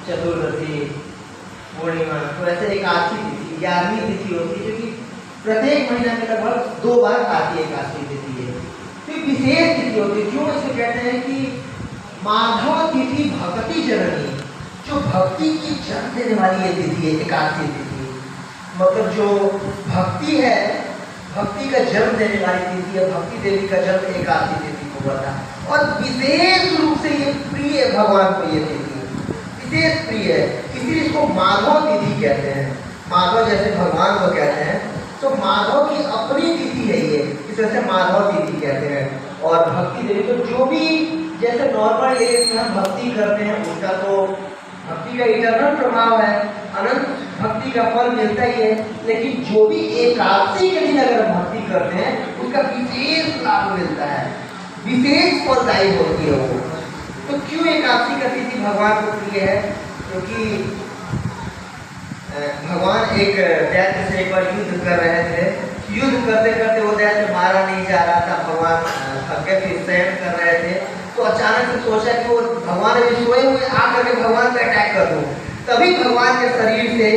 चतुर्दशी, पूर्णिमा, तो ऐसे एकादशी तिथि 11वीं तिथि होती है, जो कि प्रत्येक महीना में लगभग 2 बार आती है एकादशी तिथि है। तो विशेष तिथि होती है, क्यों इसे कहते हैं कि माधव तिथि भक्ति जननी, जो भक्ति की जन्म देने वाली ये तिथि है एकादशी तिथि, मतलब जो भक्ति है, भक्ति का जन्म देने वाली तिथि है, भक्ति देवी का जन्म एकादशी तिथि को हुआ था। और विशेष रूप से ये प्रिय है भगवान को, ये तिथि विशेष प्रिय है, इसलिए इसको माधव तिथि कहते हैं। माधव जैसे भगवान को कहते हैं, तो माधव की अपनी तिथि है ये, इस वजह से माधव तिथि कहते हैं। और भक्ति देवी, तो जो भी जैसे नॉर्मल डेज में हम भक्ति करते हैं, उसका तो भक्ति का इटर्नल प्रभाव है, अनंत भक्ति का फल मिलता ही है, लेकिन जो भी एकादशी के दिन अगर भक्ति करते हैं उसका विशेष लाभ मिलता है, विशेष फलदायी होती है वो। तो क्यों एकादशी का तिथि भगवान को प्रिय है? क्योंकि भगवान एक दैत्य से एक बार युद्ध कर रहे थे, युद्ध करते करते वो दैत्य मारा नहीं जा रहा था, भगवान थके फिर शयन कर रहे थे, तो अचानक से सोचा कि वो भगवान अभी सोए हुए आकर के भगवान पे अटैक कर दूं। तभी भगवान के शरीर से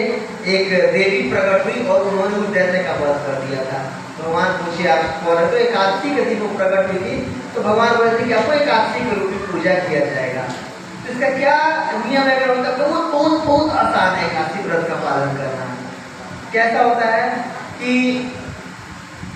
एक देवी प्रकट हुई और उन्होंने उस दैत्य का वध कर दिया था। भगवान पूछे आप कौन है? तो एकादशी के दिन वो प्रकट हुई थी, तो भगवान बोले थे कि आपको एकादशी के रूप में पूजा किया जाएगा। तो इसका क्या नियम है? अगर उनका बहुत बहुत आसान है एकादशी व्रत का पालन करना। कैसा होता है कि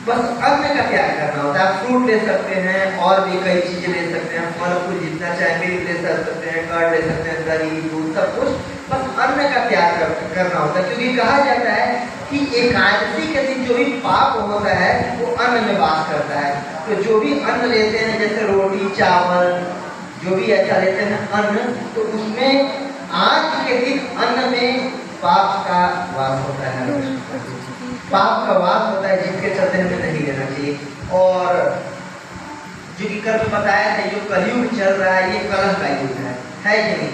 बस अन्न का त्याग करना होता है। आप फ्रूट ले सकते हैं और भी कई चीजें ले सकते हैं, फल फूल जितना चाहे मिल्क ले सकते हैं, कर्ड ले सकते हैं, दही दूध सब कुछ, बस अन्न का त्याग करना होता है। क्योंकि कहा जाता है कि एकादशी के दिन जो भी पाप होता है वो अन्न में वास करता है। तो जो भी अन्न लेते हैं, जैसे रोटी चावल जो भी ऐसा लेते हैं अन्न, तो उसमें आज के दिन अन्न में पाप का वास होता है, पाप का वास होता है, जिसके चलते हमें नहीं लेना चाहिए। और जो कि कल बताया था, जो कलयुग चल रहा है ये कलह का युग है कि नहीं?